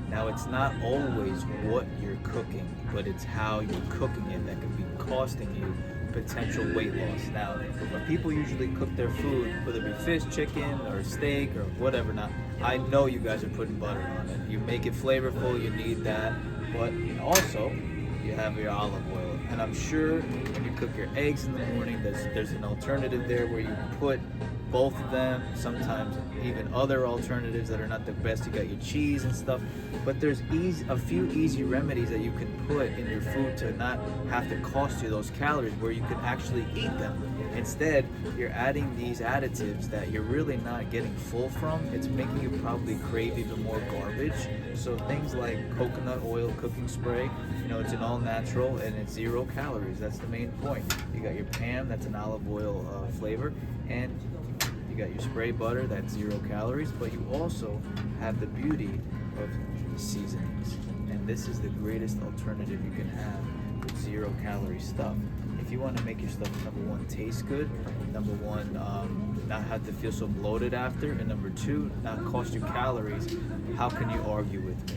Now, it's not always what you're cooking, but it's how you're cooking it that could be costing you potential weight loss. Now, when people usually cook their food, whether it be fish, chicken, or steak, or whatever not, I know you guys are putting butter on it. You make it flavorful, you need that, but also you have your olive oil. And I'm sure when you cook your eggs in the morning, there's an alternative there where you put both of them, sometimes even other alternatives that are not the best. You got your cheese and stuff, but there's a few easy remedies that you can put in your food to not have to cost you those calories, where you can actually eat them. Instead, you're adding these additives that you're really not getting full from. It's making you probably crave even more garbage. So things like coconut oil cooking spray, it's an all natural and it's 0 calories. That's the main point. You got your Pam, that's an olive oil flavor, and you got your spray butter, that's 0 calories, but you also have the beauty of seasonings. And this is the greatest alternative you can have with 0 calorie stuff. If you want to make your stuff, number one, taste good, number one, not have to feel so bloated after, and number two, not cost you calories, how can you argue with me?